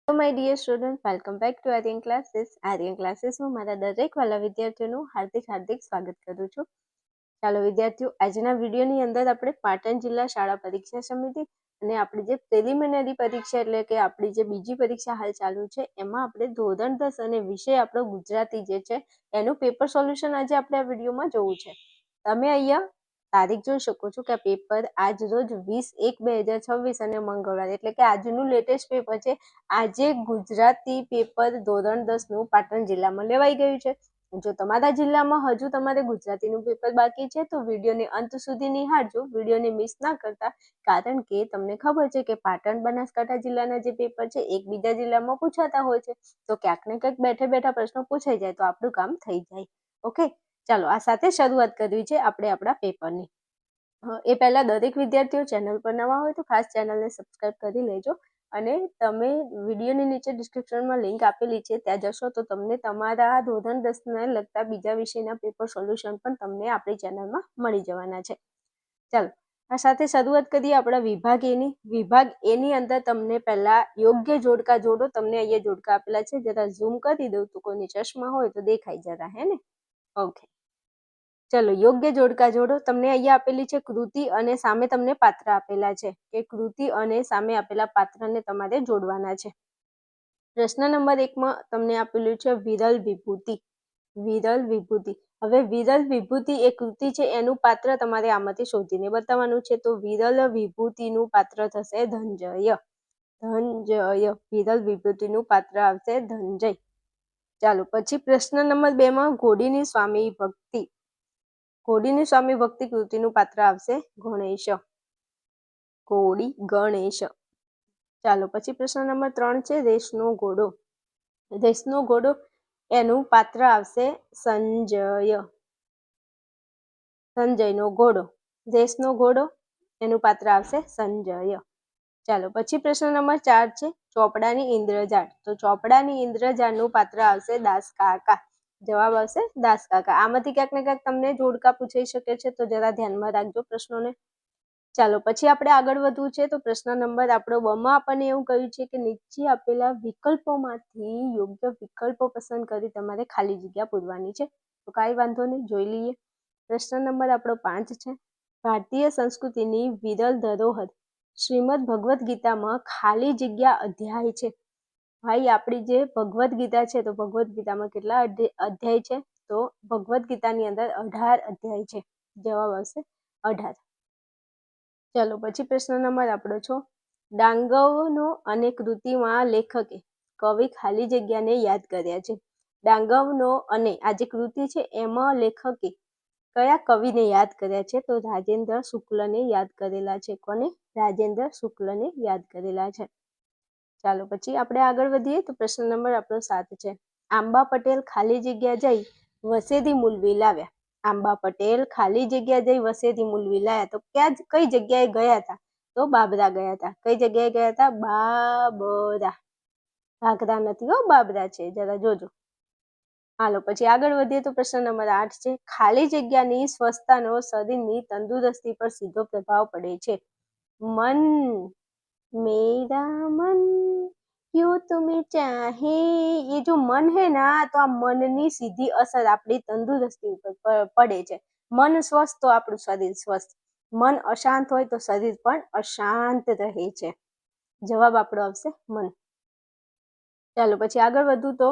Hello my dear student, welcome back to Aryan classes. Aryan ક્લાસીસમાં મારા દરેક વાલા વિદ્યાર્થીઓનું હાર્દિક સ્વાગત કરું છું. ચાલો વિદ્યાર્થીઓ, આજના વિડીયોની અંદર આપણે પાટણ જિલ્લા શાળા પરીક્ષા સમિતિ અને આપણી જે પ્રિલિમિનરી પરીક્ષા એટલે કે આપણી જે બીજી પરીક્ષા હાલ ચાલુ છે એમાં આપણે ધોરણ 10 અને વિષય આપણો ગુજરાતી જે છે એનું પેપર સોલ્યુશન આજે આપણે આ વિડીયોમાં જોવું છે. તમે અહીંયા તારીખ જોઈ શકો છો કે આ પેપર આજ રોજ 20/1/2026 અને મંગળવાર એટલે કે આજનું લેટેસ્ટ પેપર છે. આજે ગુજરાતી પેપર ધોરણ 10 નું પાટણ જિલ્લામાં લેવાઈ ગયું છે. જો તમારા જિલ્લામાં હજુ તમારે ગુજરાતીનું પેપર બાકી છે તો વિડીયોને અંત સુધી નિહાળજો, વિડીયોને મિસ ના કરતા, કારણ કે તમને ખબર છે કે પાટણ બનાસકાંઠા જિલ્લાના જે પેપર છે એક બીજા જિલ્લામાં પૂછાતા હોય છે, તો ક્યાંક ને ક્યાંક બેઠે બેઠા પ્રશ્નો પૂછાઈ જાય તો આપણું કામ થઈ જાય. ઓકે, ચાલો આ સાથે શરૂઆત કરવી છે આપણે આપણા પેપરની. એ પહેલા દરેક વિદ્યાર્થીઓ ચેનલ પર નવા હોય તો ખાસ ચેનલને સબસ્ક્રાઇબ કરી લેજો અને તમે વિડીયોની નીચે ડિસ્ક્રિપ્શનમાં લિંક આપેલી છે ત્યાં જશો તો તમને તમારા ધોરણ 10 ને લગતા બીજા વિષયના પેપર સોલ્યુશન પણ તમને આપણી ચેનલમાં મળી જવાના છે. ચાલો આ સાથે શરૂઆત કરીએ આપણા વિભાગ એની. વિભાગ એની અંદર તમને પહેલા યોગ્ય જોડકા જોડો. તમને અહીંયા જોડકા આપેલા છે, જરા ઝૂમ કરી દઉં તો કોઈને ચશ્મા હોય તો દેખાય જરા, હે ને? ઓકે, ચલો યોગ્ય જોડકા જોડો. તમને અહીંયા આપેલી છે કૃતિ અને સામે તમને પાત્ર આપેલા છે કે કૃતિ અને સામે આપેલા પાત્રને તમારે જોડવાના છે. પ્રશ્ન નંબર 1 માં તમને આપેલું છે વિરલ વિભૂતિ. વિરલ વિભૂતિ. હવે વિરલ વિભૂતિ એ કૃતિ છે, એનું પાત્ર તમારે આમાંથી શોધીને બતાવવાનું છે. તો વિરલ વિભૂતિનું પાત્ર થશે ધનંજય. ધનંજય. વિરલ વિભૂતિનું પાત્ર આવશે ધનંજય. ચાલો પછી પ્રશ્ન નંબર 2 માં ઘોડીની સ્વામી ભક્તિ. ઘોડીની સ્વામી ભક્તિ કૃતિનું પાત્ર આવશે ગણેશ. ઘોડી ગણેશ. ચાલો પછી પ્રશ્ન નંબર 3 છે રેસનો ઘોડો. રેસનો ઘોડો એનું પાત્ર આવશે સંજય. સંજયનો ઘોડો. રેસનો ઘોડો એનું પાત્ર આવશે સંજય. ચાલો પછી પ્રશ્ન નંબર 4 છે ચોપડાની ઇન્દ્રજાળ. તો ચોપડાની ઇન્દ્રજાળનું પાત્ર આવશે દાસ કાકા. જવાબ આવશે દાસ કાકા. આમાંથી ક્યાંક ને ક્યાંક તમને જોડકા પૂછાઈ શકે છે, તો જરા ધ્યાનમાં રાખજો પ્રશ્નોને. ચાલો પછી આપણે આગળ વધવું છે. તો પ્રશ્ન નંબર આપણો 2 માં આપણને એવું કહ્યું છે કે નીચે આપેલા વિકલ્પોમાંથી યોગ્ય વિકલ્પો પસંદ કરી તમારે ખાલી જગ્યા પૂરવાની છે. તો કાંઈ વાંધો નહીં, જોઈ લઈએ. પ્રશ્ન નંબર આપણો 5 છે ભારતીય સંસ્કૃતિની વિરલ ધરોહર શ્રીમદ ભગવદ્ ગીતામાં ખાલી જગ્યા અધ્યાય છે. ભાઈ આપણી જે ભગવદ્ ગીતા છે તો ભગવદ્ ગીતામાં કેટલા અધ્યાય છે? તો ભગવદ્ ગીતાની અંદર 18 અધ્યાય છે. જવાબ આવશે 18. ચાલો પછી પ્રશ્ન નંબર આપણો 6 ડાંગવનો અને કૃતિમાં લેખકે કવિ ખાલી જગ્યાને યાદ કર્યા છે. ડાંગવનો અને આ જે કૃતિ છે એમાં લેખકે કયા કવિને યાદ કર્યા છે? તો રાજેન્દ્ર શુક્લને યાદ કરેલા છે. કોને? રાજેન્દ્ર શુક્લને યાદ કરેલા છે. ચાલો પછી આપણે આગળ વધીએ. તો પ્રશ્ન નંબર આપણો 7 છે આંબા પટેલ ખાલી જગ્યા જઈ વસેદી મૂલવી લાવ્યા. આંબા પટેલ ખાલી જગ્યા જઈ વસેદી મૂલવી લાવ્યા. તો કઈ જગ્યાએ ગયા હતા? તો બાબરા ગયા હતા. કઈ જગ્યાએ ગયા હતા? બાબરા. ઘાઘરા નથી હો, બાબરા છે, જરા જોજો. હાલો પછી આગળ વધીએ. તો પ્રશ્ન નંબર 8 છે ખાલી જગ્યાની સ્વસ્થતાનો શરીરની તંદુરસ્તી પર સીધો પ્રભાવ પડે છે. મન મેરા મન ક્યું તુમે ચાહે. એ જો મન હે ના, તો આ મનની સીધી અસર આપણી તંદુરસ્તી ઉપર પડે છે. મન સ્વસ્થ તો આપણું શરીર સ્વસ્થ. મન અશાંત હોય તો શરીર પણ અશાંત રહે છે. જવાબ આપણો આવશે મન. ચાલો પછી આગળ વધું. તો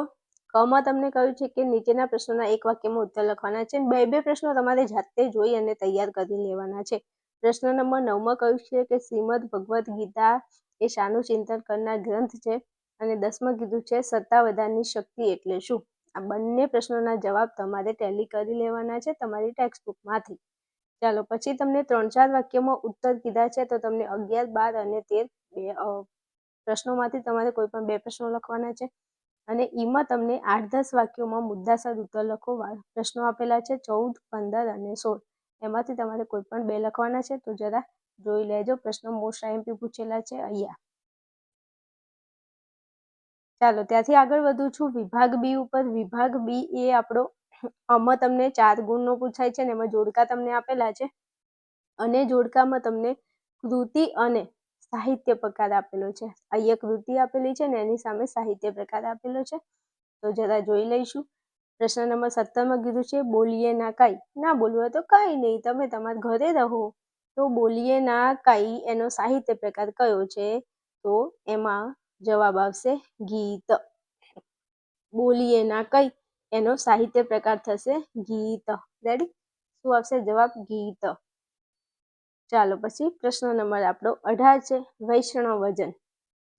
કમાં તમને કહ્યું છે કે નીચેના પ્રશ્નોના એક વાક્યમાં ઉત્તર લખવાના છે. બે પ્રશ્નો તમારે જાતે જોઈ અને તૈયાર કરી લેવાના છે. પ્રશ્ન નંબર 9 માં કહ્યું છે કે શ્રીમદ ભગવદ્ ગીતા એ શાનું ચિંતન કરનાર ગ્રંથ છે? અને 10માં કીધું છે સત્તાવધાનની શક્તિ એટલે શું? આ બંને પ્રશ્નોના જવાબ તમારે ટેલી કરી લેવાના છે તમારી ટેક્સ્ટબુકમાંથી. ચાલો પછી તમને 3-4 વાક્યમાં ઉત્તર કીધા છે, તો તમને 11, 12 અને 13 પ્રશ્નોમાંથી તમારે કોઈ પણ 2 પ્રશ્નો લખવાના છે. અને ઈમાં તમને 8-10 વાક્યોમાં મુદ્દાસર ઉત્તર લખો. પ્રશ્નો આપેલા છે 14, 15 અને 16. એમાંથી તમારે કોઈ પણ 2 લખવાના છે. તો જરા જોઈ લેજો. પ્રશ્નો મોસ્ટ આઈએમપી પૂછેલા છે અહીંયા. ચાલો ત્યાંથી આગળ વધું છું વિભાગ બી ઉપર. વિભાગ બી એ આપણો આમાં તમને 4 ગુણનો પૂછાય છે ને એમાં જોડકા તમને આપેલા છે. અને જોડકામાં તમને કૃતિ અને સાહિત્ય પ્રકાર આપેલો છે. અહીંયા કૃતિ આપેલી છે ને એની સામે સાહિત્ય પ્રકાર આપેલો છે. તો જરા જોઈ લઈશું. પ્રશ્ન નંબર 17માં કીધું છે બોલીએ ના કાંઈ. ના બોલવું હોય તો કાંઈ નહીં, તમે તમારા ઘરે રહો. તો બોલીએ ના કાંઈ એનો સાહિત્ય પ્રકાર કયો છે? તો એમાં જવાબ આવશે ગીત. બોલીએ ના કંઈ એનો સાહિત્ય પ્રકાર થશે ગીત. રેડી? શું આવશે જવાબ? ગીત. ચાલો પછી પ્રશ્ન નંબર આપણો 18 છે વૈષ્ણવજન.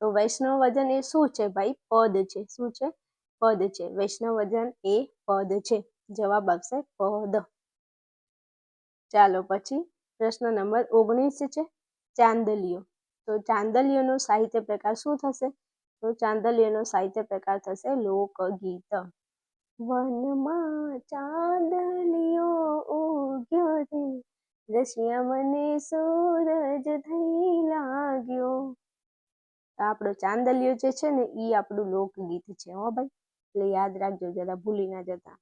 તો વૈષ્ણવજન એ શું છે ભાઈ? પદ છે. શું છે? પદ છે. વૈષ્ણવજન એ પદ છે. જવાબ આવશે પદ. ચાલો પછી પ્રશ્ન નંબર 19 છે ચાંદલિયો. તો ચાંદલિયોનો સાહિત્ય પ્રકાર શું થશે? તો ચાંદલિયોનો સાહિત્ય પ્રકાર થશે લોકગીત. વનમાં ચાંદલિયો ઉગ્યો રે, રશિયા મને સૂરજ થઈ લાગ્યો. આપણો ચાંદલિયો જે છે ને એ આપણું લોકગીત છે હો ભાઈ, એટલે યાદ રાખજો, જરા ભૂલી ના જતા.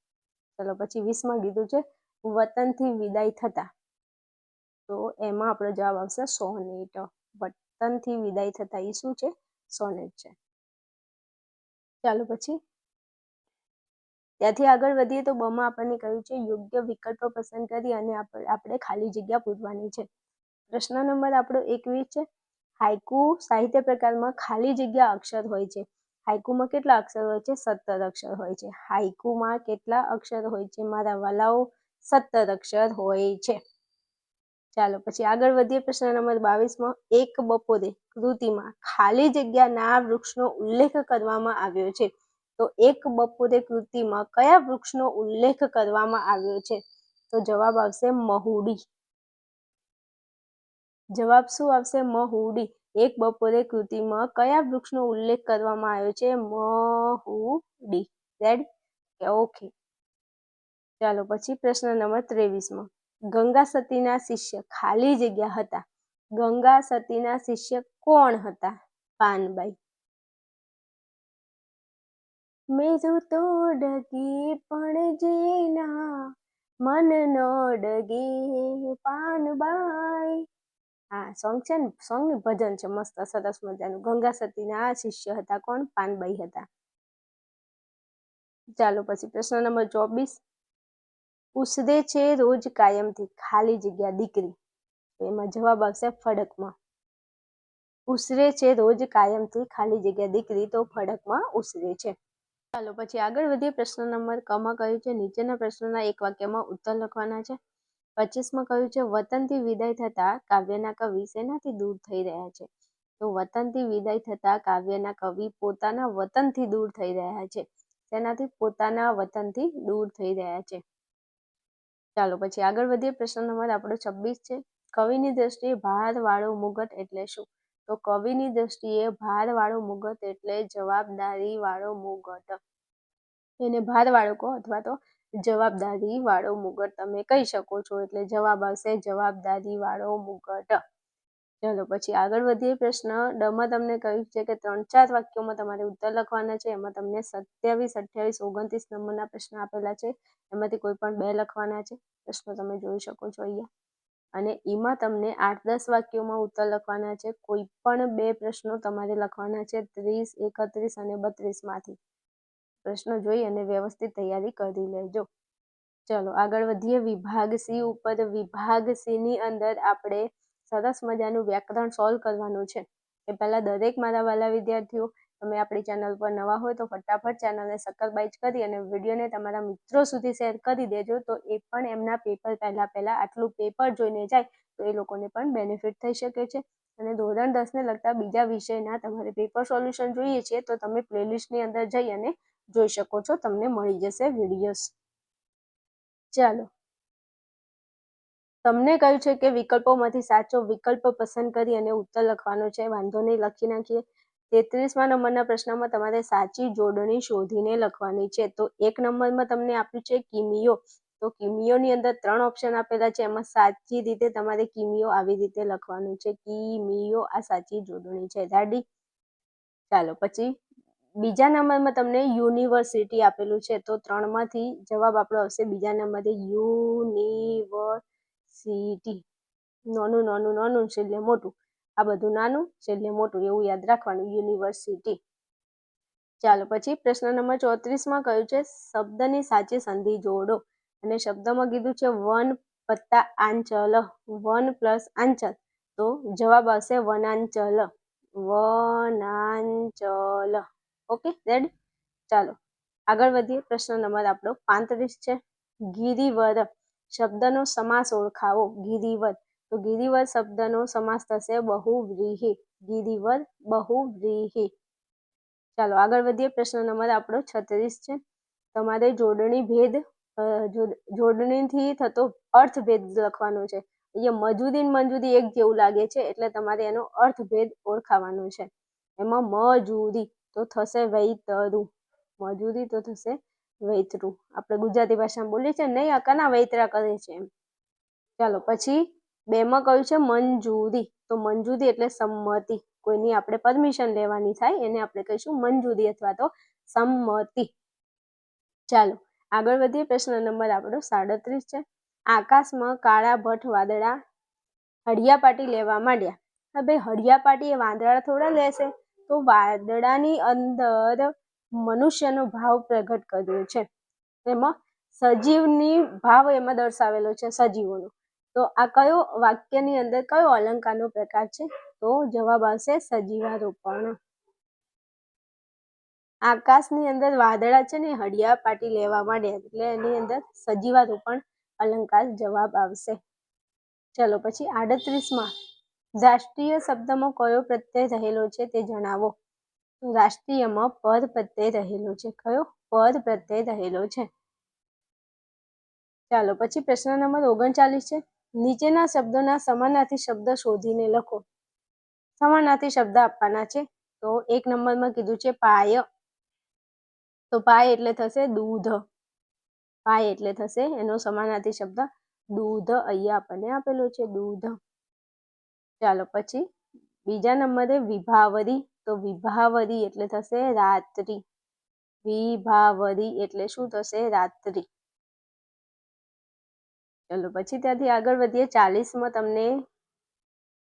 ચલો પછી 20માં કીધું છે વતનથી વિદાય થતા. તો એમાં આપણો જવાબ આવશે સોનેટ. વતનથી વિદાય થતા એ શું છે? સોનેટ છે. ચાલો પછી ત્યાંથી આગળ વધીએ તો બમાં આપણને કહ્યું છે યોગ્ય વિકલ્પો પસંદ કરી અને આપણે ખાલી જગ્યા પૂરવાની છે. પ્રશ્ન નંબર આપણો 21 છે હાઇકુ સાહિત્ય પ્રકારમાં ખાલી જગ્યા અક્ષર હોય છે. હાઇકુમાં કેટલા અક્ષર હોય છે? 17 અક્ષર હોય છે. હાઇકુમાં કેટલા અક્ષર હોય છે મારા વાલાઓ? 17 અક્ષર હોય છે. ચાલો પછી આગળ વધીએ. પ્રશ્ન નંબર 22માં એક બપોરે કૃતિમાં ખાલી જગ્યાના વૃક્ષનો ઉલ્લેખ કરવામાં આવ્યો છે. તો એક બપોરે કૃતિમાં કયા વૃક્ષનો ઉલ્લેખ કરવામાં આવ્યો છે? તો જવાબ આવશે મહુડી. જવાબ શું આવશે? મહુડી. એક બપોરે કૃતિમાં કયા વૃક્ષનો ઉલ્લેખ કરવામાં આવ્યો છે? મહુડી. રેડી? ઓકે. ચાલો પછી પ્રશ્ન નંબર 23માં ગંગા સતીના શિષ્ય ખાલી જગ્યા હતા. ગંગા સતીના શિષ્ય કોણ હતા? પાનબાઈ. મેરું તો ડગી પણ જેના મન નો ડગે પાનબાઈ. હા, સોંગ છે ને, સોંગનું ભજન છે મસ્ત સરસ મજાનું. ગંગા સતીના શિષ્ય હતા કોણ? પાનબાઈ હતા. ચાલો પછી પ્રશ્ન નંબર 24 ઉછરે છે રોજ કાયમથી ખાલી જગ્યા દીકરી. એમાં જવાબ આવશે ફડકમાં. ઉછરે છે રોજ કાયમથી ખાલી જગ્યા દીકરી, તો ફડકમાં ઉછરે છે. ચાલો પછી આગળ વધીએ. પ્રશ્ન નંબર કમાં કહ્યું છે નીચેના પ્રશ્નોના એક વાક્યમાં ઉત્તર લખવાના છે. 25માં કહ્યું છે વતનથી વિદાય થતા કાવ્યના કવિ શેનાથી દૂર થઈ રહ્યા છે? તો વતનથી વિદાય થતા કાવ્યના કવિ પોતાના વતનથી દૂર થઈ રહ્યા છે. શેનાથી? પોતાના વતનથી દૂર થઈ રહ્યા છે. ચાલો પછી આગળ વધીએ. પ્રશ્ન નંબર આપણો 26 છે કવિની દ્રષ્ટિએ ભારવાળો મુગટ એટલે શું? તો કવિની દ્રષ્ટિએ ભારવાળો મુગટ એટલે જવાબદારી વાળો મુગટ. એને ભારવાળો કહો અથવા તો જવાબદારી વાળો મુગટ તમે કહી શકો છો. એટલે જવાબ આવશે જવાબદારી વાળો મુગટ. ચલો પછી આગળ વધીએ. પ્રશ્ન ડમાં તમને કહ્યું છે કે 3-4 વાક્યોમાં તમારે ઉત્તર લખવાના છે. એમાં તમને 27, 28, 29 નંબરના પ્રશ્ન આપેલા છે. એમાંથી કોઈ પણ 2 લખવાના છે. પ્રશ્નો તમે જોઈ શકો છો અહીંયા. અને એમાં તમને 8-10 વાક્યોમાં ઉત્તર લખવાના છે. કોઈ પણ 2 પ્રશ્નો તમારે લખવાના છે 30, 31 અને 32 માંથી. પ્રશ્નો જોઈ અને વ્યવસ્થિત તૈયારી કરી લેજો. ચલો આગળ વધીએ. વિભાગ સી ઉપર. વિભાગ સી ની અંદર આપણે સરસ મજાનું વ્યાકરણ સોલ્વ કરવાનું છે. એ પહેલા દરેક મારા વાલા વિદ્યાર્થીઓ, તમે આપણી ચેનલ પર નવા હોય તો ફટાફટ ચેનલને સબસ્ક્રાઇબ કરી અને વિડીયોને તમારા મિત્રો સુધી શેર કરી દેજો. તો એ પણ એમના પેપર પહેલા આટલું પેપર જોઈને જાય તો એ લોકોને પણ બેનિફિટ થઈ શકે છે. અને ધોરણ 10ને લગતા બીજા વિષયના તમારે પેપર સોલ્યુશન જોઈએ છે તો તમે પ્લેલિસ્ટની અંદર જઈ અને જોઈ શકો છો. તમને મળી જશે વિડીયોઝ. ચાલો, તમને કહ્યું છે કે વિકલ્પોમાંથી સાચો વિકલ્પ પસંદ કરી અને ઉત્તર લખવાનો છે. વાંધો નહીં, લખી નાખીએ. 33મા નંબરના પ્રશ્નમાં તમારે સાચી જોડણી શોધીને લખવાની છે. તો 1 નંબરમાં તમને આપ્યું છે કિમિયો. તો કિમિયોની અંદર 3 ઓપ્શન આપેલા છે. એમાં સાચી રીતે તમારે કિમિયો આવી રીતે લખવાનું છે. કિમિયો આ સાચી જોડણી છે. રેડી? ચાલો પછી બીજા નંબરમાં તમને યુનિવર્સિટી આપેલું છે. તો 3માંથી જવાબ આપણો આવશે બીજા નંબરે યુનિવર્સિટી. નાનું નાનું નાનું છે એટલે મોટું. આ બધું નાનું, છેલ્લે મોટું એવું યાદ રાખવાનું, યુનિવર્સિટી. ચાલો પછી પ્રશ્ન નંબર 34 કહ્યું છે શબ્દની સાચી સંધિ જોડો, અને શબ્દમાં કીધું છે વન વત્તા આંચલ, વન પ્લસ આંચલ, તો જવાબ આવશે વનાંચલ, વનાંચલ. Okay, ready. ચાલો આગળ વધીએ. પ્રશ્ન નંબર આપણો 35 છે ગિરિવર શબ્દનો સમાસ ઓળખાવો. ગિરિવર, તો ગિરિવર શબ્દનો સમાસ થશે બહુવ્રીહી, ગિરિવર બહુવ્રીહી. ચાલો આગળ વધીએ. પ્રશ્ન નંબર આપણો 36 છે તમારે જોડણીથી થતો અર્થભેદ લખવાનો છે. અહીંયા મજૂદી મંજૂરી એક જેવું લાગે છે એટલે તમારે એનો અર્થભેદ ઓળખાવાનો છે. એમાં મજૂરી તો થશે વૈતરું, મજૂરી તો થશે વૈતરું. આપણે ગુજરાતી ભાષામાં બોલીએ છીએ નહીં અકાના વૈતરા કરે છે એમ. ચાલો પછી 2 કહ્યું છે મંજૂરી, તો મંજૂરી એટલે સંમતિ, કોઈની આપણે પરમિશન લેવાની થાય એને આપણે કહીશું મંજૂરી અથવા તો સંમતિ. ચાલો આગળ વધીએ. પ્રશ્ન નંબર આપણો 37 છે આકાશમાં કાળા ભટ્ટ વાદળા હળિયાપાટી લેવા માંડ્યા. હવે હળિયાપાટી એ વાદળા થોડા લેશે, તો વાદળાની અંદર મનુષ્યનો ભાવ પ્રગટ કર્યો છે. એમાં સજીવની ભાવ એમાં દર્શાવેલો છે, સજીવોનો. તો આ કયો વાક્યની અંદર કયો અલંકારનો પ્રકાર છે? તો જવાબ આવશે સજીવારોપણ. આકાશની અંદર વાદળા છે ને હળિયાપાટી લેવા માંડ્યા એટલે એની અંદર સજીવારોપણ અલંકાર જવાબ આવશે. ચલો પછી 38 રાષ્ટ્રીય શબ્દમાં કયો પ્રત્યય રહેલો છે તે જણાવો. રાષ્ટ્રીયમાં પર પ્રત્યય રહેલો છે. કયો? પર પ્રત્યય રહેલો છે. ચાલો પછી પ્રશ્ન નંબર 39 છે નીચેના શબ્દોના સમાનાર્થી શબ્દ શોધીને લખો. સમાનાર્થી શબ્દ આપવાના છે. તો 1 નંબરમાં કીધું છે પાય, તો પાય એટલે થશે દૂધ, પાય એટલે થશે એનો સમાનાર્થી શબ્દ દૂધ. અહીંયા આપણને આપેલો છે દૂધ. ચાલો પછી બીજા નંબરે વિભાવરી, તો વિભાવરી એટલે થશે રાત્રિ, વિભાવરી એટલે શું થશે? રાત્રિ. ચલો પછી ત્યાંથી આગળ વધીએ. 40 તમને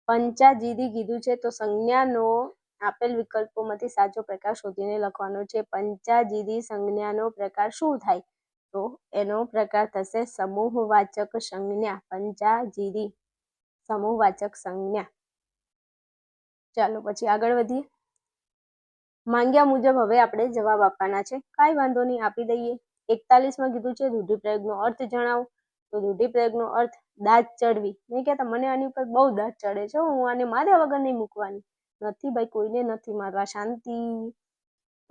પંચાજીરી કીધું છે, તો સંજ્ઞાનો આપેલ વિકલ્પોમાંથી સાચો પ્રકાર શોધીને લખવાનો છે. પંચાજીરી સંજ્ઞાનો પ્રકાર શું થાય? તો એનો પ્રકાર થશે સમૂહવાચક સંજ્ઞા. પંચાજીરી સમૂહવાચક સંજ્ઞા. ચાલો પછી આગળ વધીએ. માંગ્યા મુજબ હવે આપણે જવાબ આપવાના છે. કાંઈ વાંધો નહીં, આપી દઈએ. 41 કીધું છે રૂઢિપ્રયોગનો અર્થ જણાવો. તો રૂઢિપ્રયોગનો અર્થ દાંત ચડવી. નહીં કહેતા મને આની ઉપર બહુ દાંત ચડે છે, હું આને માર્યા વગર નહીં મૂકવાની. નથી ભાઈ, કોઈને નથી મારવા, શાંતિ.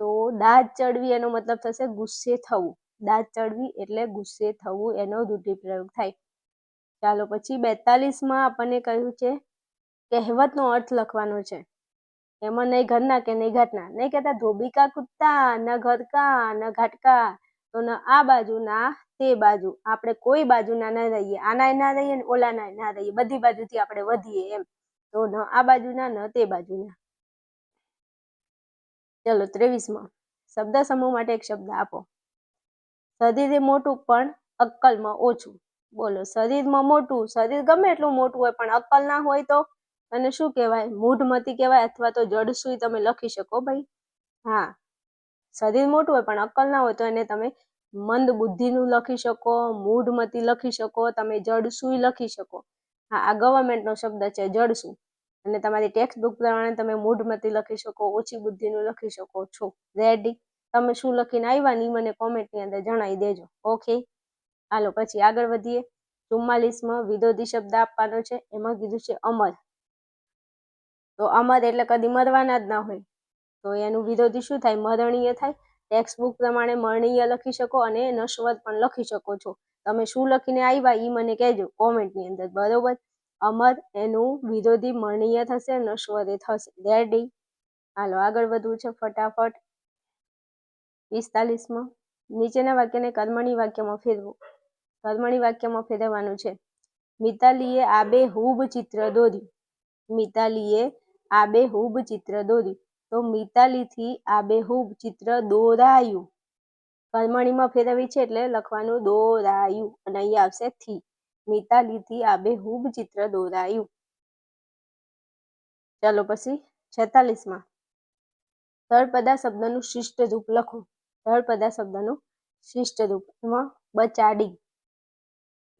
તો દાંત ચડવી એનો મતલબ થશે ગુસ્સે થવું. દાંત ચડવી એટલે ગુસ્સે થવું, એનો રૂઢિપ્રયોગ થાય. ચાલો પછી 42 આપણને કહ્યું છે કહેવતનો અર્થ લખવાનો છે. એમાં નહીં ઘરના કે નહીં ઘાટના. નહીં કહેતા ધોબી કા કુત્તા, ન ઘર કા ન ઘાટકા, તો ન આ બાજુ ના તે બાજુ. આપણે કોઈ બાજુના ના રહીએ, આનાય ના રહીએ ને ઓલાનાય ના રહીએ, બધી બાજુથી આપણે વધીએ એમ. તો ન આ બાજુના ન તે બાજુના. ચલો 23 શબ્દ સમૂહ માટે એક શબ્દ આપો. શરીરે મોટું પણ અક્કલમાં ઓછું. બોલો, શરીરમાં મોટું, શરીર ગમે એટલું મોટું હોય પણ અક્કલ ના હોય તો અને શું કહેવાય? મૂઢમતી કહેવાય અથવા તો જડસુઈ તમે લખી શકો ભાઈ. હા, શરીર મોટું હોય પણ અક્કલ ના હોય તો એને તમે મંદ બુદ્ધિનું લખી શકો, મૂઢમતી લખી શકો, તમે જડસુઈ લખી શકો. હા, આ ગવર્મેન્ટનો શબ્દ છે જડસુ, અને તમારી ટેક્સ્ટ બુક પ્રમાણે તમે મૂઢમતી લખી શકો, ઓછી બુદ્ધિનું લખી શકો છો. રેડી? તમે શું લખીને આવ્યા ને મને કોમેન્ટની અંદર જણાવી દેજો. ઓકે, હાલો પછી આગળ વધીએ. 44 વિરોધી શબ્દ આપવાનો છે. એમાં કીધું છે અમર. તો અમર એટલે કદી મરવાના જ ના હોય, તો એનું વિરોધી શું થાય? મરણીય થાય. ટેક્સ્ટ બુક પ્રમાણે મરણીય લખી શકો અને નશ્વર પણ લખી શકો છો. તમે શું લખીને આવ્યા એ મને કહેજો કોમેન્ટની અંદર, બરોબર? અમર એનું વિરોધી મરણીય થશે, નશ્વરે થશે. રેડી? હાલો આગળ વધવું છે ફટાફટ. 45 નીચેના વાક્યને કર્મણી વાક્યમાં ફેરવો. કર્મણી વાક્યમાં ફેરવવાનું છે. મિતાલીએ આબેહૂબ ચિત્ર દોર્યું. મિતાલીએ આબેહૂબ ચિત્ર દોર્યું. તો મિતાલીથી આબેહૂબ ચિત્ર દોરાયું. કર્મણીમાં ફેરવી છે એટલે લખવાનું દોરાયું, અને અહીંયા આવશે થી. મિતાલીથી આબેહૂબ ચિત્ર દોરાયું. ચાલો પછી 46માં તળપદા શબ્દનું શિષ્ટ રૂપ લખો. તળપદા શબ્દનું શિષ્ટ રૂપ એમાં બચાડી,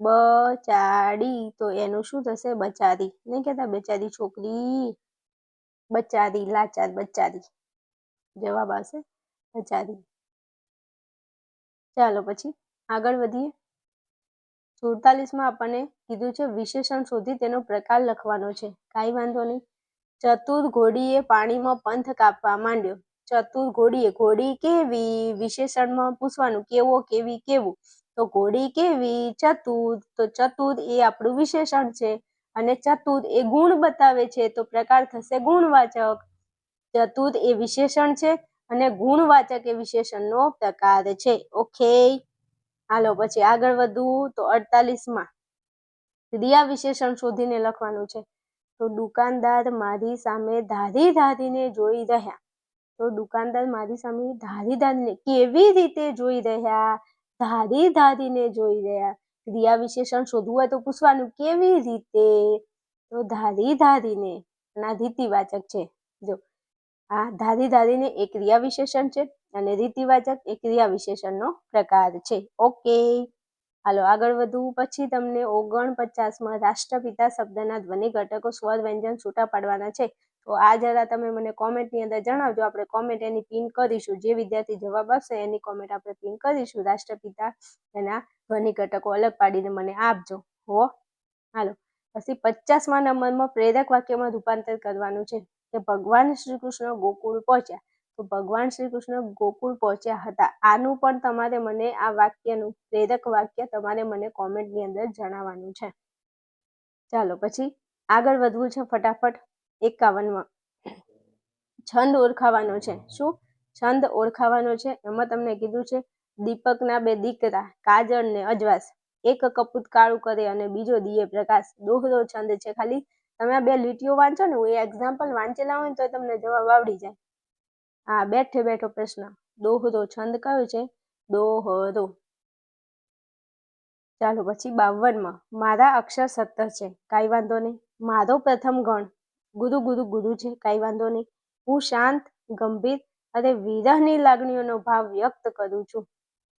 બચાડી તો એનું શું થશે? બચારી. નહીં કહેતા બેચારી છોકરી, બચારી, લાચાર, બચારી. જવાબ આવશે બચારી. ચાલો પછી આગળ વધીએ. 47માં આપણને કીધું છે વિશેષણ શોધી તેનો પ્રકાર લખવાનો છે. કાંઈ વાંધો નહીં. ચતુર ઘોડીએ પાણીમાં પંથ કાપવા માંડ્યો. ચતુર ઘોડીએ, ઘોડી કેવી? વિશેષણમાં પૂછવાનું કેવો, કેવી, કેવું. તો ઘોડી કેવી? ચતુર. તો ચતુર એ આપણું વિશેષણ છે અને ચતુર એ ગુણ બતાવે છે તો પ્રકાર થશે ગુણવાચક. ચતુર એ વિશેષણ છે અને ગુણવાચક એ વિશેષણનો પ્રકાર છે. ઓકે, હાલો પછી આગળ વધવું. તો 48માં ક્રિયા વિશેષણ શોધીને લખવાનું છે. તો દુકાનદાર મારી સામે ધારી ધારીને જોઈ રહ્યા. તો દુકાનદાર મારી સામે ધારી ધારીને કેવી રીતે જોઈ રહ્યા? ધારી ધારીને જોઈ રહ્યા. ક્રિયા વિશેષણ શોધવું હોય તો પૂછવાનું કેવી રીતે? તો ધારી ધારીને. ના રીતિવાચક છે. જો આ ધારી ધારીને એ ક્રિયા વિશેષણ છે અને રીતિવાચક એ ક્રિયા વિશેષણનો પ્રકાર છે. ઓકે, હાલો આગળ વધવું. પછી તમને 49માં રાષ્ટ્રપિતા શબ્દના ધ્વનિ ઘટકો સ્વર વ્યંજન છૂટા પાડવાના છે. તો આ જરા તમે મને કોમેન્ટની અંદર જણાવજો. આપણે કોમેન્ટ એની પિન કરીશું. જે વિદ્યાર્થી જવાબ આપશે એની કોમેન્ટ આપણે પિન કરીશું. રાષ્ટ્રપિતા એના ધ્વનિ ઘટકો અલગ પાડીને મને આપજો. હો, હાલો પછી 50મા નંબરમાં પ્રેરક વાક્યમાં રૂપાંતર કરવાનું છે કે ભગવાન શ્રી કૃષ્ણ ગોકુળ પહોંચ્યા. તો ભગવાન શ્રી કૃષ્ણ ગોકુળ પહોંચ્યા હતા. આનું પણ તમારે મને આ વાક્યનું પ્રેરક વાક્ય તમારે મને કોમેન્ટની અંદર જણાવવાનું છે. ચાલો પછી આગળ વધવું છે ફટાફટ. 51માં છંદ ઓળખાવાનો છે. શું છંદ ઓળખાવાનો છે? એમાં તમને કીધું છે દીપકના બે દીકરા કાજળ ને અજવાસ, એક કપૂત કાળું કરે અને બીજો દિયે પ્રકાશ. દોહરો છંદ છે. ખાલી તમે આ બે લીટીઓ વાંચો ને, એ એક્ઝામ્પલ વાંચેલા હોય તો તમને જવાબ આવડી જાય. હા, બેઠે બેઠો પ્રશ્ન. દોહરો છંદ કયો છે? દોહરો. ચાલો પછી 52માં મારા અક્ષર 17 છે. કાંઈ વાંધો નહીં. મારો પ્રથમ ગણ ગુરુ ગુરુ ગુરુ છે. કાંઈ વાંધો નહીં. હું શાંત, ગંભીર અને વિરહની લાગણીઓનો ભાવ વ્યક્ત કરું છું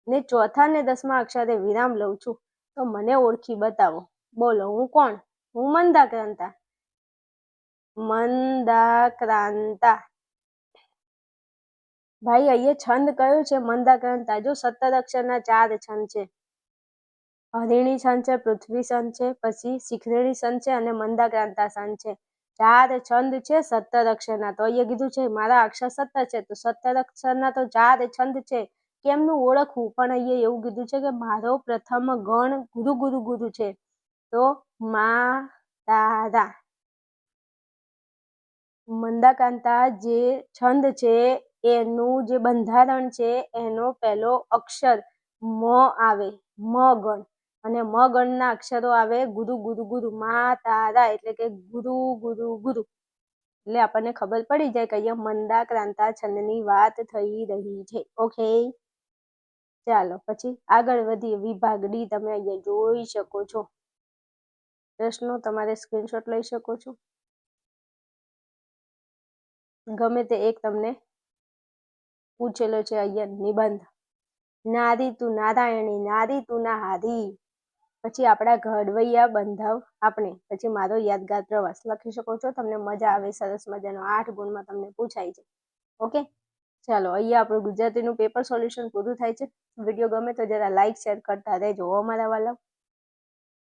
ને ચોથા ને 10મા અક્ષરે વિરામ લઉં છું. તો મને ઓળખી બતાવો. બોલો, હું કોણ? હું મંદાક્રાંતા. મંદાક્રાંતા. ભાઈ અહીંયા છંદ કયો છે? મંદાક્રાંતા. જો 17 અક્ષરના 4 છંદ છે. હરિણી છંદ છે, પૃથ્વી છંદ છે, પછી શિખરેણી છંદ છે અને મંદાક્રાંતા છંદ છે. 4 છંદ છે 17 અક્ષરના. તો અહીંયા કીધું છે મારા અક્ષર 17 છે તો 17 અક્ષરના તો 4 છંદ છે. કેમનું ઓળખવું? પણ અહીંયા એવું કીધું છે કે મારો પ્રથમ ગણ ગુરુ ગુરુ ગુરુ છે. તો મા તારા. મંદાક્રાંતા જે છંદ છે એનું જે બંધારણ છે એનો પહેલો અક્ષર મ આવે, મ ગણ. અને મ ગણના અક્ષરો આવે ગુરુ ગુરુ ગુરુ. મા તારા એટલે કે ગુરુ ગુરુ ગુરુ. એટલે આપણને ખબર પડી જાય કે અહીંયા મંદાક્રાંતા છંદની વાત થઈ રહી છે. ઓકે, ચાલો પછી આગળ વધીએ. વિભાગ ડી તમે અહીંયા જોઈ શકો છો. પ્રશ્નો તમારે સ્ક્રીનશોટ લઈ શકો છો. ગમે તે એક તમને પૂછેલો છે અહીંયા. નિબંધ. નારી તું નારાયણી, નારી તું ના હારી. પછી આપણા ઘડવૈયા બંધાવ આપણે. પછી મારો યાદગાર પ્રવાસ લખી શકો છો. તમને મજા આવે, સરસ મજાનો 8 ગુણમાં તમને પૂછાય છે. ઓકે, ચાલો અહીંયા આપણું ગુજરાતીનું પેપર સોલ્યુશન પૂરું થાય છે. વિડીયો ગમે તો જરા લાઈક શેર કરતા રહેજો અમારા વાલા.